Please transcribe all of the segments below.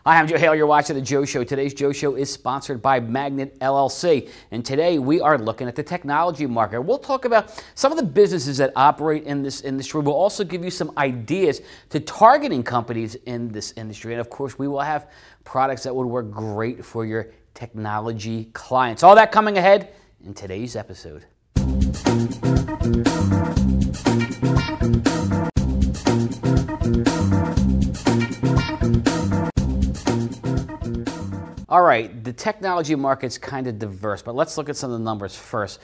Hi, I'm Joe Hale. You're watching The Joe Show. Today's Joe Show is sponsored by Magnet LLC. And today we are looking at the technology market. We'll talk about some of the businesses that operate in this industry. We'll also give you some ideas to targeting companies in this industry. And of course, we will have products that would work great for your technology clients. All that coming ahead in today's episode. All right, the technology market's kind of diverse, but let's look at some of the numbers first.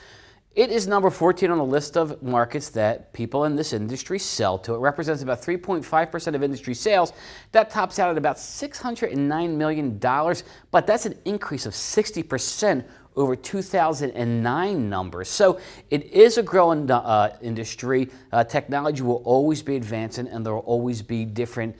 It is number 14 on the list of markets that people in this industry sell to. It represents about 3.5% of industry sales. That tops out at about $609 million, but that's an increase of 60% over 2009 numbers. So it is a growing industry. Technology will always be advancing, and there will always be different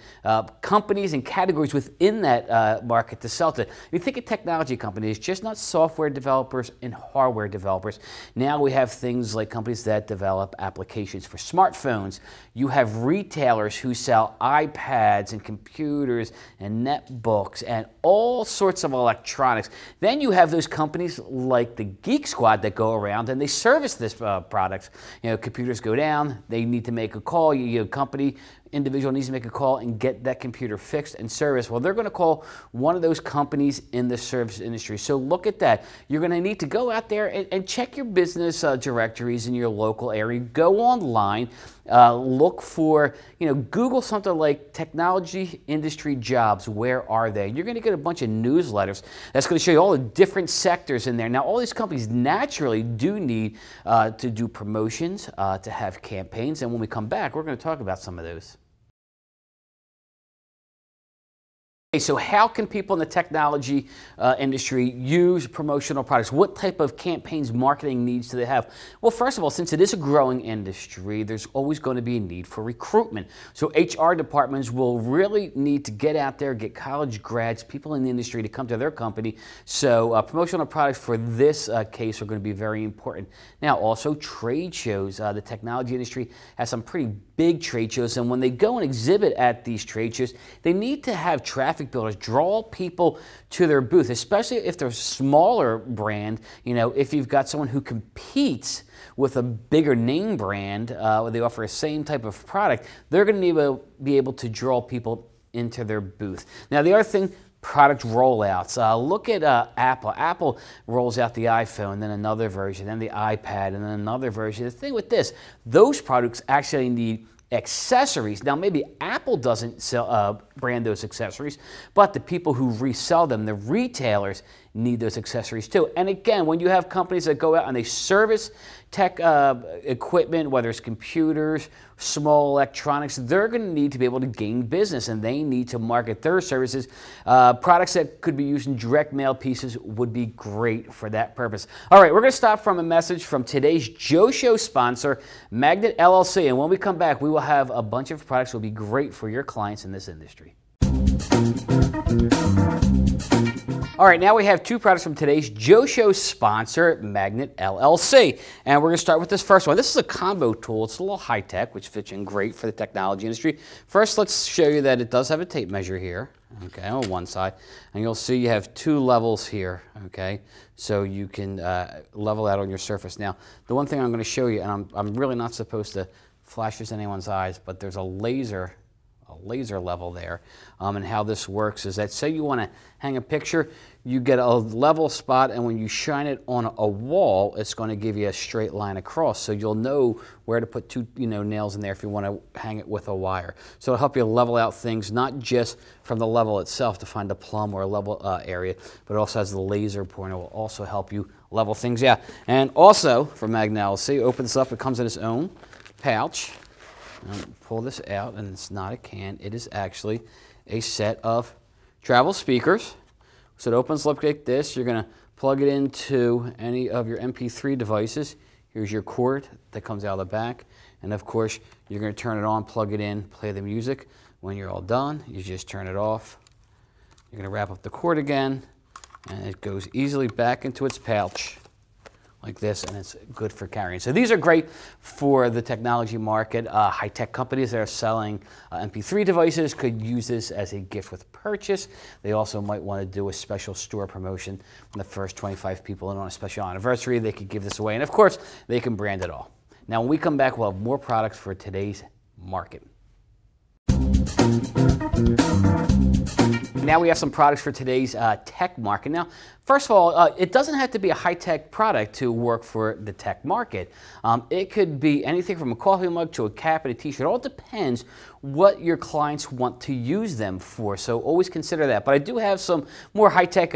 companies and categories within that market to sell to. If you think of technology companies, just not software developers and hardware developers. Now we have things like companies that develop applications for smartphones. You have retailers who sell iPads and computers and netbooks and all sorts of electronics. Then you have those companies like the Geek Squad that go around and they service this products. You know, computers go down, they need to make a call. Your company, individual needs to make a call and get that computer fixed and serviced. Well, they're going to call one of those companies in the service industry. So look at that. You're going to need to go out there and check your business directories in your local area. Go online, look for, Google something like technology industry jobs. Where are they? You're going to get a bunch of newsletters that's going to show you all the different sectors in there. Now, all these companies naturally do need to do promotions, to have campaigns. And when we come back, we're going to talk about some of those. Okay, so how can people in the technology industry use promotional products? What type of campaigns, marketing needs do they have? Well, first of all, since it is a growing industry, there's always going to be a need for recruitment. So HR departments will really need to get out there, get college grads, people in the industry to come to their company. So promotional products for this case are going to be very important. Now, also trade shows. The technology industry has some pretty big trade shows, and when they go and exhibit at these trade shows, they need to have traffic builders draw people to their booth, especially if they're a smaller brand. If you've got someone who competes with a bigger name brand, where they offer the same type of product, they're going to be able to draw people into their booth. Now, the other thing, product rollouts. Look at Apple. Apple rolls out the iPhone, then another version, then the iPad, and then another version. The thing with this, those products actually need accessories. Now, maybe Apple doesn't sell, brand those accessories, but the people who resell them, the retailers, need those accessories too. And again, when you have companies that go out and they service tech equipment, whether it's computers, small electronics, they're going to need to be able to gain business, and they need to market their services. Products that could be used in direct mail pieces would be great for that purpose. All right, we're going to stop from a message from today's Joe Show sponsor, Magnet LLC. And when we come back, we will have a bunch of products that will be great for your clients in this industry. All right, now we have two products from today's Joe Show sponsor, Magnet LLC. And we're going to start with this first one. This is a combo tool. It's a little high-tech, which fits in great for the technology industry. First, let's show you that it does have a tape measure here, okay, on one side. And you'll see you have two levels here, okay? So you can level that on your surface. Now, the one thing I'm going to show you, and I'm really not supposed to flash this in anyone's eyes, but there's a laser level there. And how this works is that, say you want to hang a picture, you get a level spot, and when you shine it on a wall, it's going to give you a straight line across. So you'll know where to put two nails in there if you want to hang it with a wire. So it'll help you level out things, not just from the level itself to find a plumb or a level area, but it also has the laser pointer. Will also help you level things out. And also, from Magnet LLC, open this up, it comes in its own pouch. Pull this out, and it's not a can. It is actually a set of travel speakers. So it opens up like this. You're going to plug it into any of your MP3 devices. Here's your cord that comes out of the back. And of course, you're going to turn it on, plug it in, play the music. When you're all done, you just turn it off. You're going to wrap up the cord again, and it goes easily back into its pouch like this, and it's good for carrying. So these are great for the technology market. High-tech companies that are selling MP3 devices could use this as a gift with purchase. They also might want to do a special store promotion. When the first 25 people in on a special anniversary, they could give this away. And of course, they can brand it all. Now, when we come back, we'll have more products for today's market. Now we have some products for today's tech market. Now, first of all, it doesn't have to be a high-tech product to work for the tech market. It could be anything from a coffee mug to a cap and a t-shirt. It all depends what your clients want to use them for, so always consider that. But I do have some more high-tech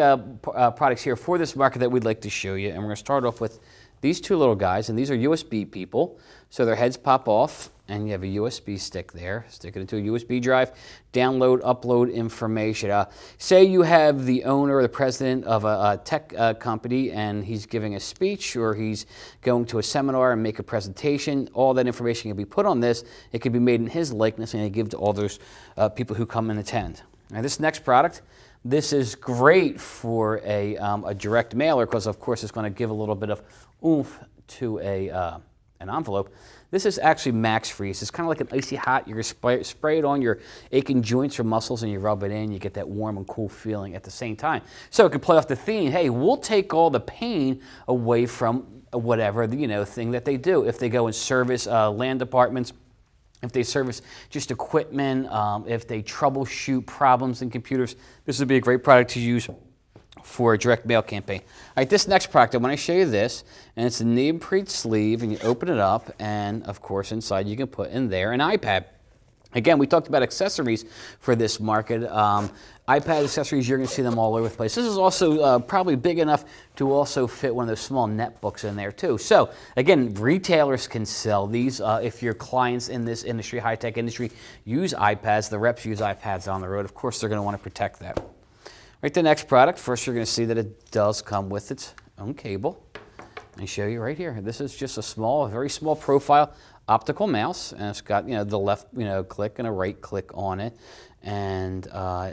products here for this market that we'd like to show you, and we're going to start off with these two little guys, and these are USB people, so their heads pop off, and you have a USB stick there. Stick it into a USB drive, download, upload information. Say you have the owner or the president of a tech company, and he's giving a speech, or he's going to a seminar and make a presentation. All that information can be put on this. It can be made in his likeness, and give to all those people who come and attend. Now, this next product, this is great for a direct mailer, because of course it's going to give a little bit of oomph to an envelope. This is actually Max Freeze. It's kind of like an icy hot. You're going to spray it on your aching joints or muscles, and you rub it in. You get that warm and cool feeling at the same time. So it could play off the theme, hey, we'll take all the pain away from whatever thing that they do. If they go and service land departments, if they service just equipment, if they troubleshoot problems in computers, this would be a great product to use for a direct mail campaign. All right, this next product, I want to show you this, and it's a neoprene sleeve, and you open it up, and of course inside you can put in there an iPad. Again, we talked about accessories for this market. iPad accessories, you're going to see them all over the place. This is also probably big enough to also fit one of those small netbooks in there too. So again, retailers can sell these. If your clients in this industry, high-tech industry, use iPads, the reps use iPads on the road, of course they're going to want to protect that. Right, the next product, first you're going to see that it does come with its own cable. I show you right here. This is just a very small profile optical mouse, and it's got the left click and a right click on it, and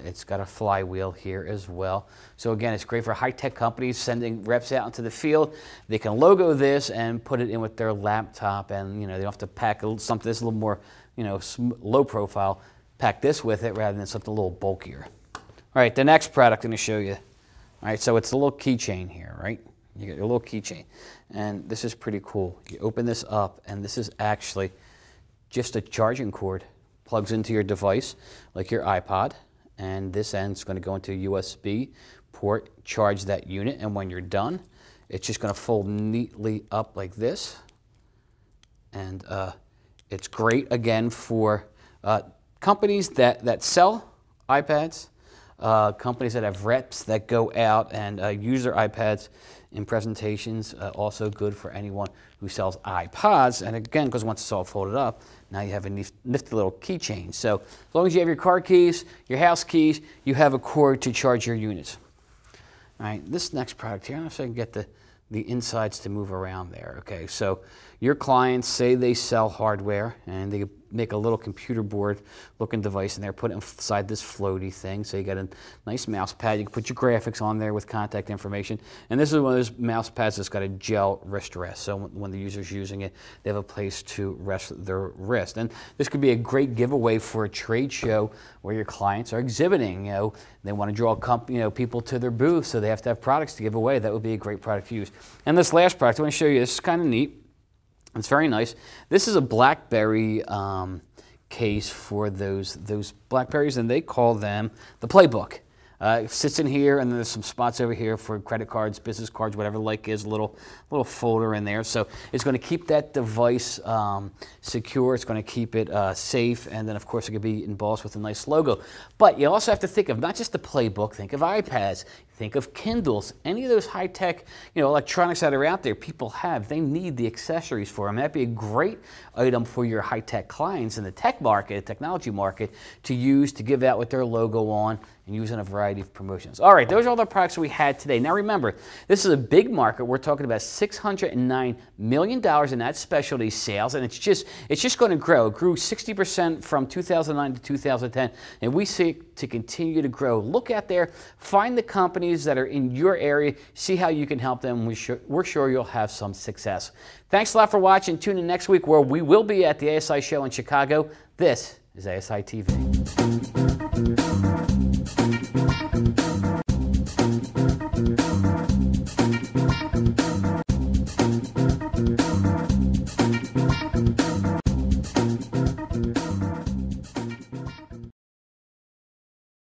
it's got a flywheel here as well. So again, it's great for high-tech companies sending reps out into the field. They can logo this and put it in with their laptop, and they don't have to pack something that's a little more low profile. Pack this with it rather than something a little bulkier. All right, the next product I'm going to show you. All right, so it's a little keychain here, right? You get your little keychain, and this is pretty cool. You open this up, and this is actually just a charging cord. Plugs into your device, like your iPod, and this end's going to go into a USB port, charge that unit, and when you're done, it's just going to fold neatly up like this. And it's great, again, for companies that sell iPads, companies that have reps that go out and use their iPads in presentations. Also good for anyone who sells iPods. And again, because once it's all folded up, now you have a nifty little keychain. So as long as you have your car keys, your house keys, you have a cord to charge your units. All right, this next product here, I don't know if I can get the insides to move around there. Okay, so your clients, say they sell hardware, and they make a little computer board looking device, and they're put inside this floaty thing. So you got a nice mouse pad. You can put your graphics on there with contact information. And this is one of those mouse pads that's got a gel wrist rest. So when the user's using it, they have a place to rest their wrist. And this could be a great giveaway for a trade show where your clients are exhibiting. They want to draw people to their booth, so they have to have products to give away. That would be a great product to use. And this last product, I want to show you. This is kind of neat. It's very nice. This is a BlackBerry case for those BlackBerries, and they call them the Playbook. It sits in here, and there's some spots over here for credit cards, business cards, whatever the like is, a little folder in there. So it's going to keep that device secure. It's going to keep it safe, and then of course it could be embossed with a nice logo. But you also have to think of not just the Playbook. Think of iPads. Think of Kindles. Any of those high-tech, electronics that are out there, people have. They need the accessories for them. That'd be a great item for your high-tech clients in the tech market, technology market, to use to give out with their logo on. and using a variety of promotions. All right, those are all the products we had today. Now remember, this is a big market. We're talking about $609 million in that specialty sales, and it's just going to grow. It grew 60% from 2009 to 2010, and we seek to continue to grow. Look out there, find the companies that are in your area, see how you can help them. We're sure you'll have some success. Thanks a lot for watching. Tune in next week where we will be at the ASI show in Chicago. This is ASI TV.